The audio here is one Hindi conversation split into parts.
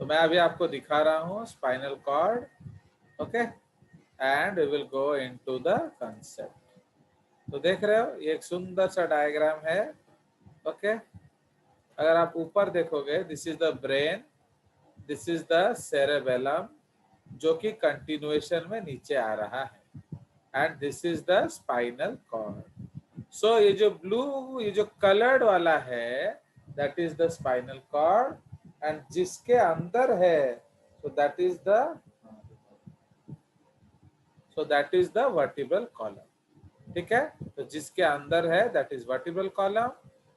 तो मैं अभी आपको दिखा रहा हूँ spinal cord, okay, and we will go into the concept. तो देख रहे हो ये एक सुंदर सा डायग्राम है, ओके। अगर आप ऊपर देखोगे, this is the brain, this is the cerebellum, जो कि कंटिन्यूएशन में नीचे आ रहा है, and this is the spinal cord. So ये जो ब्लू, ये जो कलर्ड वाला है, that is the spinal cord, and जिसके अंदर है, so that is the vertebral column. ठीक है, तो जिसके अंदर है that is vertebral column,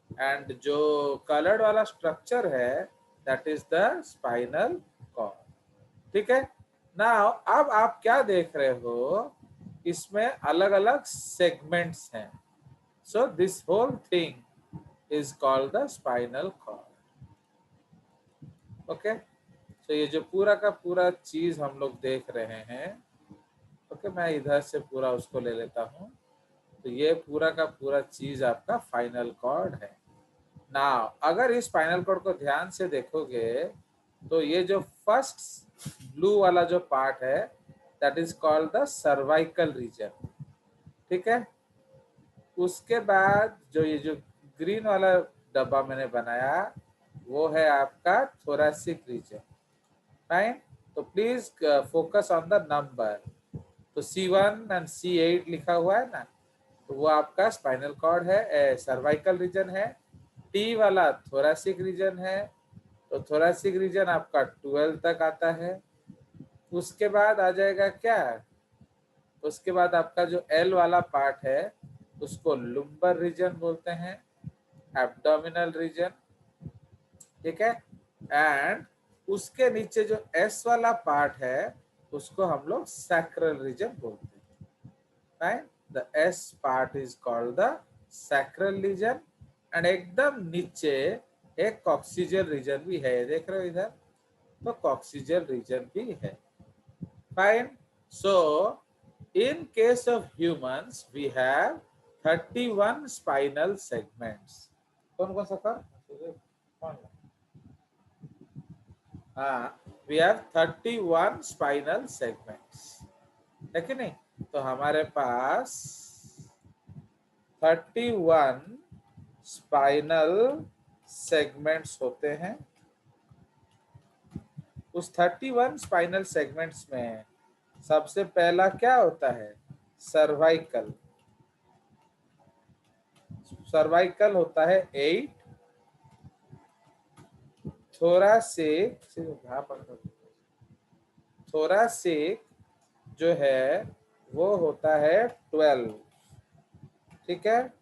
and जो कलर्ड वाला स्ट्रक्चर है that is the spinal cord. ठीक है ना। अब आप क्या देख रहे हो, इसमें अलग अलग सेगमेंट्स हैं। So this whole thing is called the spinal cord, okay. तो ये जो पूरा का पूरा चीज हम लोग देख रहे हैं, ओके, मैं इधर से पूरा उसको ले लेता हूँ। तो ये पूरा का पूरा चीज आपका फाइनल कॉर्ड है। नाउ अगर इस स्पाइनल कॉर्ड को ध्यान से देखोगे, तो ये जो फर्स्ट ब्लू वाला जो पार्ट है that is called the cervical region. ठीक है, उसके बाद जो ये जो ग्रीन वाला डब्बा मैंने बनाया वो है आपका थोरैसिक रीजन। फाइन, तो please focus on the number. तो C1 एंड C8 लिखा हुआ है ना, तो वो आपका स्पाइनल कॉर्ड है, सर्वाइकल रीजन है। टी वाला थोरैसिक रीजन है, तो थोरैसिक रीजन आपका 12 तक आता है। उसके बाद आ जाएगा क्या, उसके बाद आपका जो एल वाला पार्ट है उसको लुम्बर रीजन बोलते हैं, एब्डोमिनल रीजन। ठीक है, एंड उसके नीचे जो एस वाला पार्ट है उसको हम लोग सैक्रल रीजन बोलते हैं। Right, the S part is called the sacral region, and एकदम नीचे एक कॉक्सिजियल रीजन भी है, देख रहे हो इधर, तो कॉक्सिजियल रीजन भी है। Fine, so in case of humans we have 31 spinal segments। कौन कौन सा कर, हाँ, we have 31 spinal segments, है कि नहीं। तो हमारे पास 31 स्पाइनल सेगमेंट्स होते हैं। उस 31 स्पाइनल सेगमेंट्स में सबसे पहला क्या होता है, सर्वाइकल। सर्वाइकल होता है 8, थोरैसिक, थोरैसिक जो है वो होता है 12। ठीक है,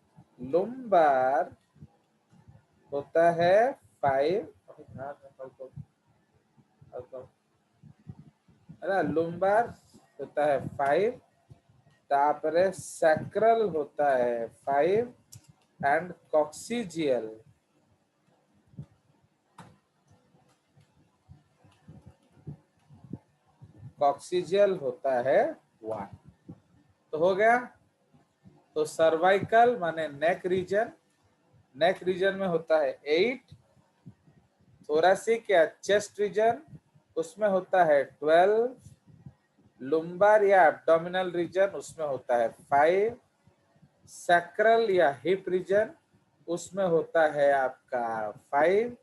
लुम्बार होता है 5, है, लुम्बार होता है 5, तापरे सैक्रल होता है 5, एंड कॉक्सिजियल होता है 1। तो हो गया। तो सर्वाइकल माने नेक रीजन, नेक रीजन में होता है 8, थोरैसिक या चेस्ट रीजन उसमें होता है 12, लुम्बार या एब्डोमिनल रीजन उसमें होता है 5, सैक्रल या हिप रीजन उसमें होता है आपका 5,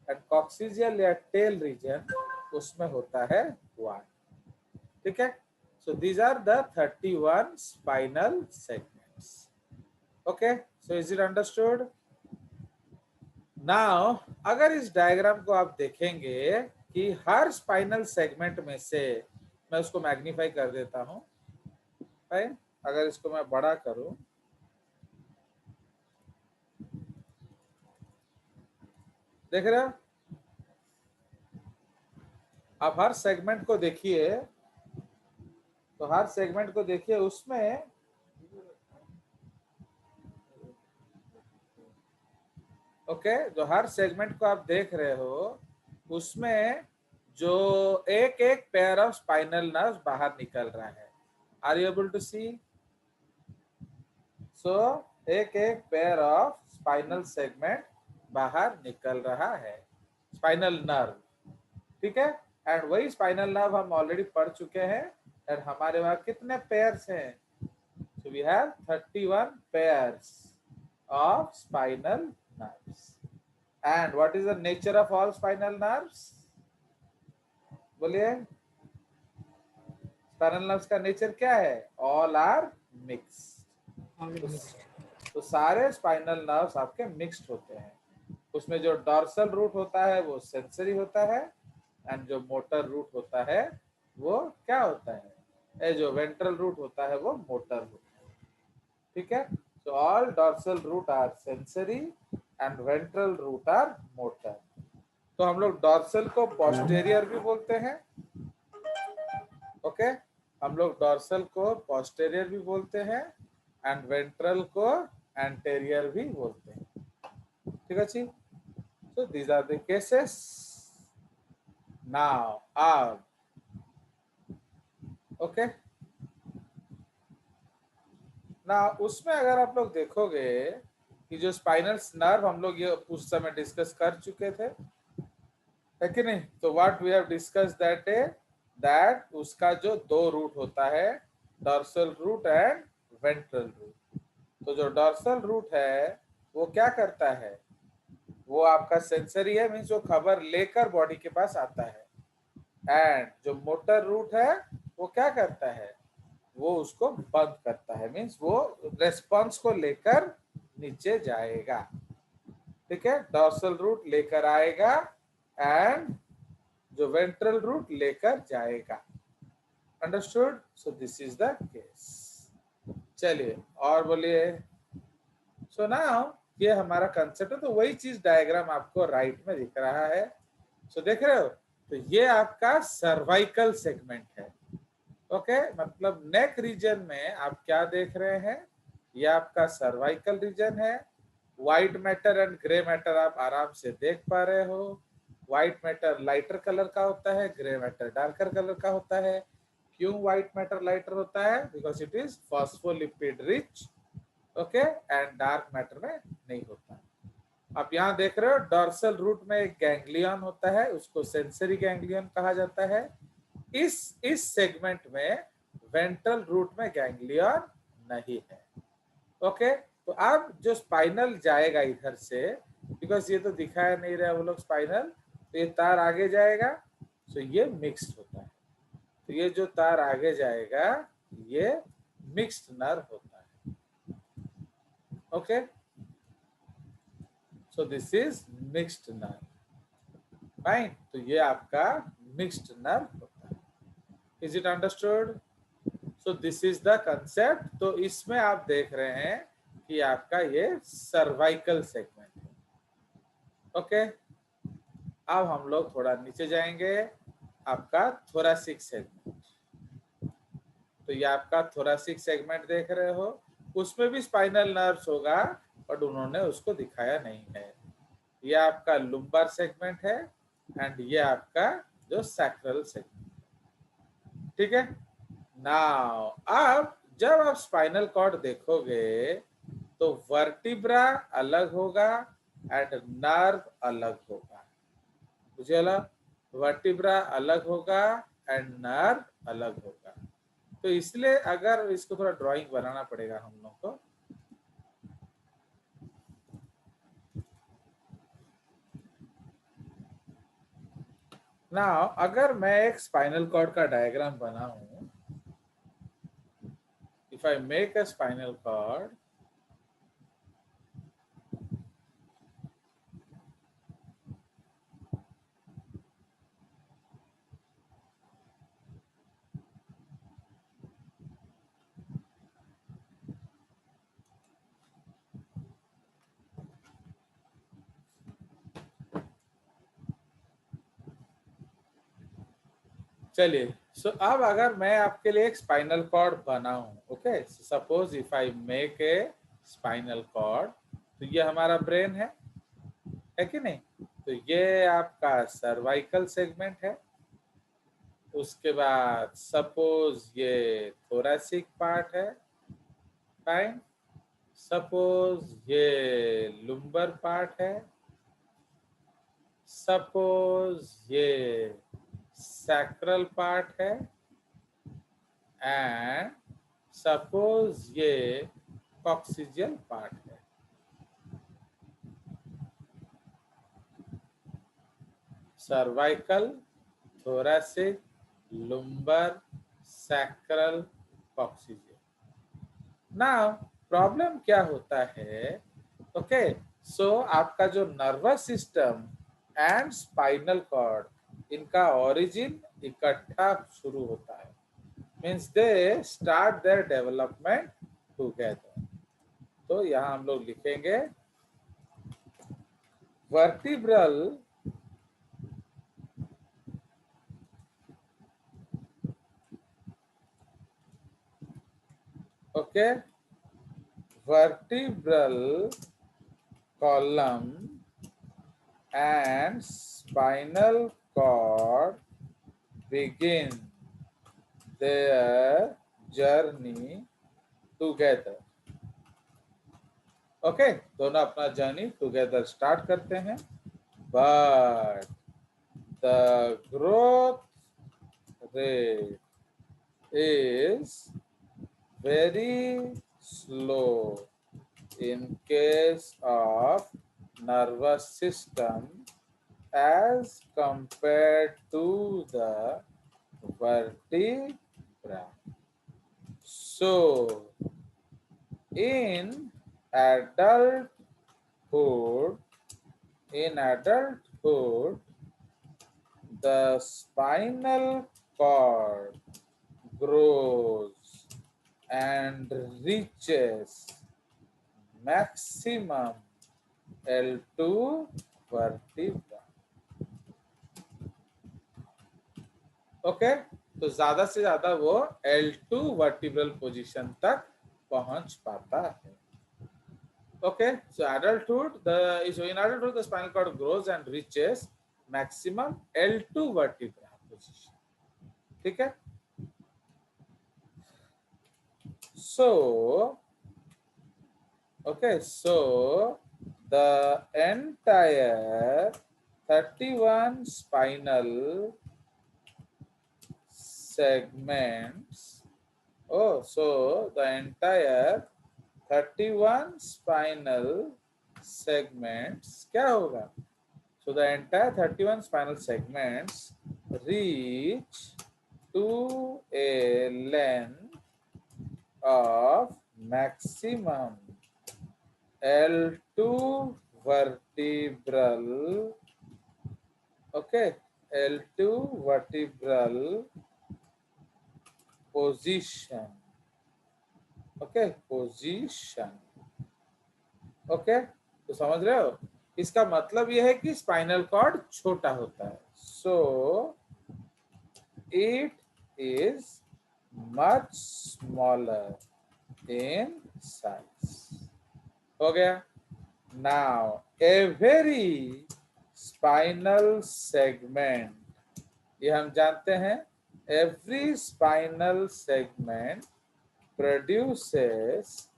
एंड कॉक्सिजियल या टेल रीजन उसमें होता है 1। ठीक है, so these are the 31 spinal segments. Okay, so is it understood. Now अगर इस डायग्राम को आप देखेंगे कि हर स्पाइनल सेगमेंट में से, मैं उसको मैग्नीफाई कर देता हूं, अगर इसको मैं बड़ा करूं, देख रहे हो आप हर सेगमेंट को देखिए, तो हर सेगमेंट को देखिए, उसमें ओके, जो हर सेगमेंट को आप देख रहे हो उसमें जो एक एक पेयर ऑफ स्पाइनल नर्व बाहर निकल रहा है। आर यू एबल टू सी। सो एक एक पेयर ऑफ स्पाइनल सेगमेंट बाहर निकल रहा है, स्पाइनल नर्व। ठीक है। एंड वही स्पाइनल नर्व हम ऑलरेडी पढ़ चुके हैं। एंड हमारे वहां कितने पेयर्स हैं? So we have 31 pairs of spinal nerves. And what is the nature of all spinal nerves? बोलिए, स्पाइनल नर्व्स का नेचर क्या है? All are mixed. तो सारे स्पाइनल नर्व्स आपके मिक्स्ड होते हैं। उसमें जो डॉर्सल रूट होता है वो सेंसरी होता है, एंड जो मोटर रूट होता है वो क्या होता है? ये जो वेंट्रल रूट होता है वो मोटर होता है। ठीक है। So all dorsal root are sensory and ventral root are motor. तो हम लोग डॉर्सल को पोस्टेरियर भी बोलते हैं। ओके, हम लोग डॉर्सल को पोस्टेरियर भी बोलते हैं एंड वेंट्रल को एंटेरियर भी बोलते हैं। ठीक है जी। So these are the cases. Now, okay. ना उसमें अगर आप लोग देखोगे कि जो स्पाइनल नर्व हम लोग ये उस समय डिस्कस कर चुके थे, है कि नहीं? तो what we have discuss that उसका जो दो रूट होता है, dorsal root and ventral root. तो जो डॉर्सल रूट है वो क्या करता है? वो आपका सेंसरी है, मीन्स वो खबर लेकर बॉडी के पास आता है। एंड जो मोटर रूट है वो क्या करता है? वो उसको बंद करता है, मीन्स वो रेस्पॉन्स को लेकर नीचे जाएगा। ठीक है, डॉर्सल रूट लेकर आएगा एंड जो वेंट्रल रूट लेकर जाएगा। Understood? So this is the case. चलिए और बोलिए। सो नाउ ये हमारा कंसेप्ट है, तो वही चीज डायग्राम आपको राइट में दिख रहा है। सो देख रहे हो? तो ये आपका सर्वाइकल सेगमेंट है। ओके, मतलब नेक रीजन में आप क्या देख रहे हैं? ये आपका सर्वाइकल रीजन है। White matter and grey matter आप आराम से देख पा रहे हो। व्हाइट मैटर लाइटर कलर का होता है, ग्रे मैटर डार्कर कलर का होता है। क्यों व्हाइट मैटर लाइटर होता है? Because it is phospholipid rich. Okay, and dark matter में नहीं होता। आप यहाँ देख रहे हो डॉर्सल रूट में एक गैंग्लियन होता है, उसको सेंसरी गैंग्लियन कहा जाता है। इस सेगमेंट में वेंट्रल रूट में गैंग्लियन नहीं है। ओके, तो अब जो स्पाइनल जाएगा इधर से, बिकॉज ये तो दिखाया नहीं रहा वो लोग स्पाइनल, तो ये तार आगे जाएगा, तो ये मिक्स्ड होता है। तो ये जो तार आगे जाएगा ये मिक्स्ड नर्व होता है। Okay, so this is mixed nerve. Fine, तो ये आपका मिक्स्ड नर्व होता है। Is it understood? So this is the concept. तो इसमें आप देख रहे हैं कि आपका ये सर्वाइकल सेगमेंट है। ओके, अब हम लोग थोड़ा नीचे जाएंगे। आपका थोरासिक सेगमेंट। तो ये आपका थोरासिक सेगमेंट देख रहे हो, उसमें भी स्पाइनल नर्व्स होगा, बट उन्होंने उसको दिखाया नहीं है। ये आपका लुम्बार सेगमेंट है एंड ये आपका जो सैक्रल सेगमेंट। ठीक है। नाउ अब जब आप स्पाइनल कॉर्ड देखोगे तो वर्टिब्रा अलग होगा एंड नर्व अलग होगा। बुझेला? वर्टिब्रा अलग होगा एंड नर्व अलग होगा। तो इसलिए अगर इसको थोड़ा ड्राइंग बनाना पड़ेगा हम लोग को। नाउ अगर मैं एक स्पाइनल कॉर्ड का डायग्राम बनाऊं, if I make a spinal cord, चलिए। सो अब अगर मैं आपके लिए एक स्पाइनल कॉर्ड बनाऊं, okay, suppose if I make a spinal cord, तो ये हमारा ब्रेन है कि नहीं? तो ये आपका सर्वाइकल सेगमेंट है। उसके बाद सपोज ये थोरैसिक पार्ट है। फाइन, सपोज ये लुम्बर पार्ट है। सपोज ये सैक्रल पार्ट है एंड सपोज ये कॉक्सिजियल पार्ट है। Cervical, thoracic, lumbar, sacral, coccygeal. Now problem क्या होता है? ओके, सो आपका जो nervous system and spinal cord, इनका ओरिजिन इकट्ठा शुरू होता है, means they start their development together. तो यहाँ हम लोग लिखेंगे vertebral okay, vertebral column and spinal cord begin their journey together. Okay, दोनों अपना जर्नी टुगेदर स्टार्ट करते हैं, but the growth rate is very slow in case of nervous system as compared to the vertebra. So, in adulthood, the spinal cord grows and reaches maximum L2 vertebra. Okay, तो ज्यादा से ज्यादा वो L2 वर्टिब्रल पोजीशन तक पहुंच पाता है। Okay, so adulthood, in adulthood the spinal cord grows and reaches maximum L2 vertebra position. ठीक है, so okay, so the entire 31 spinal segments, so the entire 31 spinal segments क्या होगा? So the entire 31 spinal segments reach to a length of maximum L2 vertebral, okay, L2 vertebral position, okay, position, okay, तो समझ रहे हो? इसका मतलब यह है कि स्पाइनल कॉर्ड छोटा होता है, so it is much smaller in size. हो गया। नाउ एवरी स्पाइनल सेगमेंट, ये हम जानते हैं, एवरी स्पाइनल सेगमेंट प्रोड्यूसेस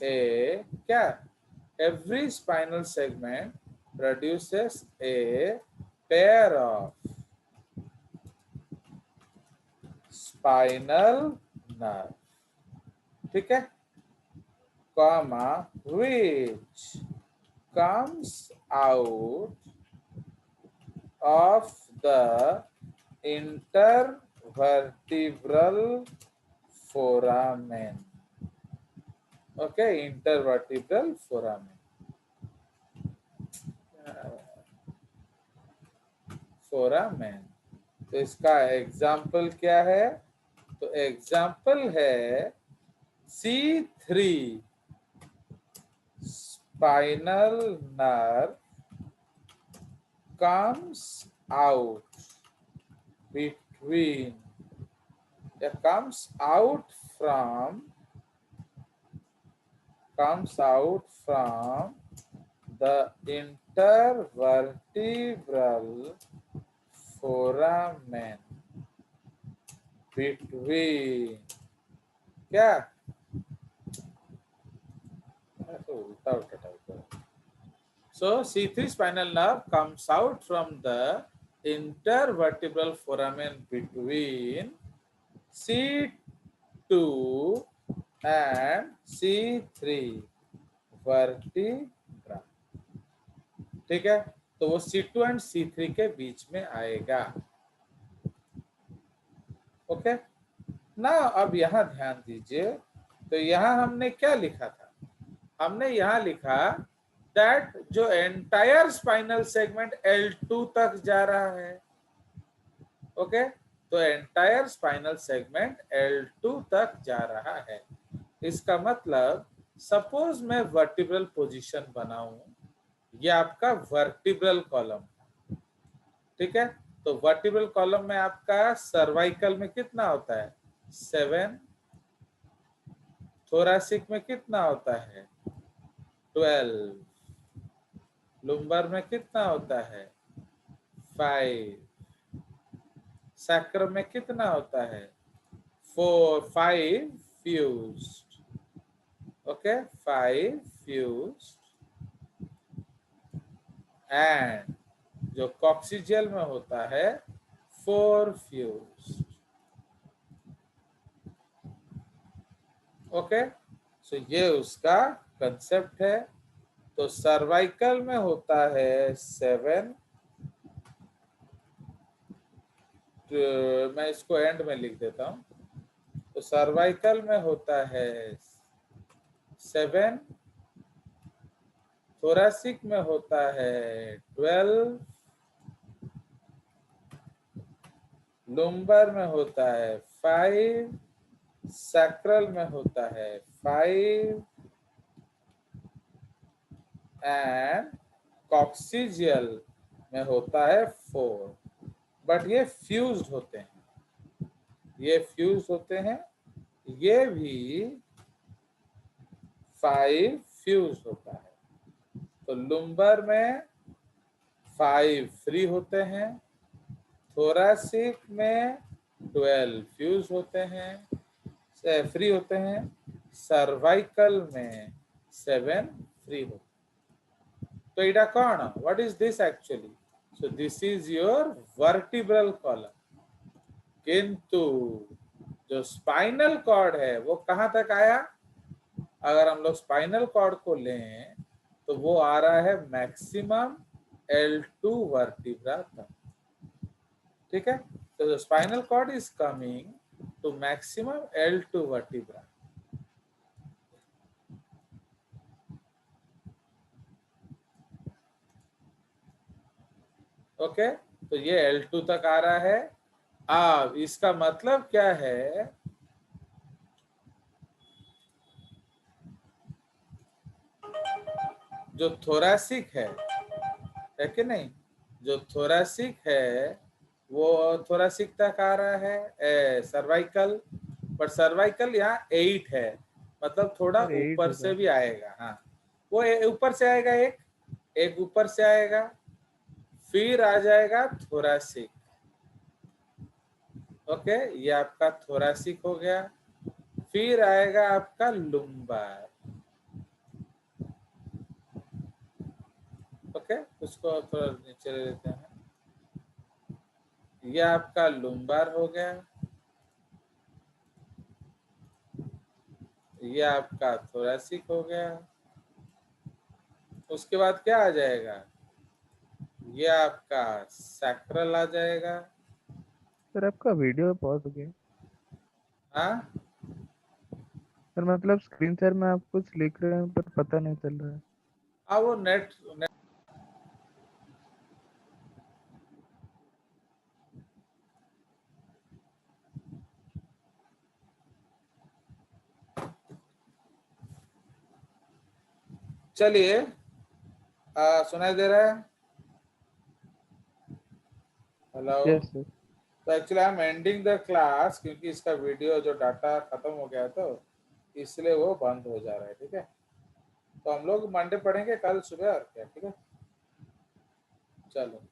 ए क्या? Every spinal segment produces a pair of spinal nerve, ठीक है, comma, which comes out of the intervertebral foramen, okay, intervertebral foramen, foramen. तो इसका एग्जाम्पल क्या है? तो एग्जाम्पल है C3 spinal nerve comes out between, comes out from the intervertebral foramen between क्या? उल्टा उल्टा टाइप है। So C3 spinal nerve comes out from the intervertebral foramen between C2 and C3 vertebra. ठीक है, तो वो C2 एंड C3 के बीच में आएगा। ओके ना, अब यहाँ ध्यान दीजिए, तो यहाँ हमने क्या लिखा था? हमने यहाँ लिखा दैट जो एंटायर स्पाइनल सेगमेंट L2 तक जा रहा है। ओके, तो एंटायर स्पाइनल सेगमेंट L2 तक जा रहा है। इसका मतलब सपोज मैं वर्टिब्रल पोजीशन बनाऊं, ये आपका वर्टिब्रल कॉलम, ठीक है, तो वर्टिब्रल कॉलम में आपका सर्वाइकल में कितना होता है? 7, थोरासिक में कितना होता है? 12, लुम्बर में कितना होता है? 5, सैक्रम में कितना होता है? 4, 5 फ्यूज्ड। ओके, 5 फ्यूज्ड एंड जो कॉक्सिजियल में होता है 4 फ्यूज्ड। ओके, सो ये उसका कंसेप्ट है। तो सर्वाइकल में होता है 7, तो मैं इसको एंड में लिख देता हूं। तो सर्वाइकल में होता है 7, थोरासिक में होता है 12, लुम्बर में होता है 5, सैक्रल में होता है 5 एंड कॉक्सिजियल में होता है 4। बट ये फ्यूज्ड होते हैं, ये फ्यूज होते हैं, ये भी 5 फ्यूज होता है। तो लुम्बर में 5 फ्री होते हैं, थोरासिक में 12 फ्यूज होते हैं, फ्री होते हैं, सर्वाइकल में 7 फ्री होते हैं। तो इटा कौन, what is this actually? So this is your vertebral column. किंतु जो स्पाइनल कॉर्ड है वो कहां तक आया? अगर हम लोग स्पाइनल कॉर्ड को लें तो वो आ रहा है मैक्सिमम L2 वर्टिब्रा तक। ठीक है, तो spinal cord is coming to maximum L2 vertebra. Okay, तो ये L2 तक आ रहा है। अब इसका मतलब क्या है? जो थोरासिक है कि नहीं, जो थोरासिक है वो थोरासिक तक आ रहा है सर्वाइकल, पर सर्वाइकल यहाँ 8 है, मतलब थोड़ा सर 8 ऊपर होगा। से भी आएगा। हाँ, वो ऊपर से आएगा, एक ऊपर से आएगा, फिर आ जाएगा थोरासिक। ओके, ये आपका थोरासिक हो गया, फिर आएगा आपका लुम्बार। ओके, उसको थोड़ा नीचे ले लेते हैं, ये आपका लुम्बार हो गया, ये आपका थोरासिक हो गया। उसके बाद क्या आ जाएगा? ये आपका सैक्रल आ जाएगा। सर आपका वीडियो पॉज हो गया। हाँ, सर मतलब स्क्रीन शेयर में आप कुछ लिख रहे हैं पर पता नहीं चल रहा है। वो नेट चलिए, सुनाई दे रहा है? हेलो। Yes sir. तो actually I am ending the class, क्योंकि इसका वीडियो जो डाटा खत्म हो गया तो इसलिए वो बंद हो जा रहा है। ठीक है, तो हम लोग मंडे पढ़ेंगे कल सुबह, और क्या। ठीक है, चलो।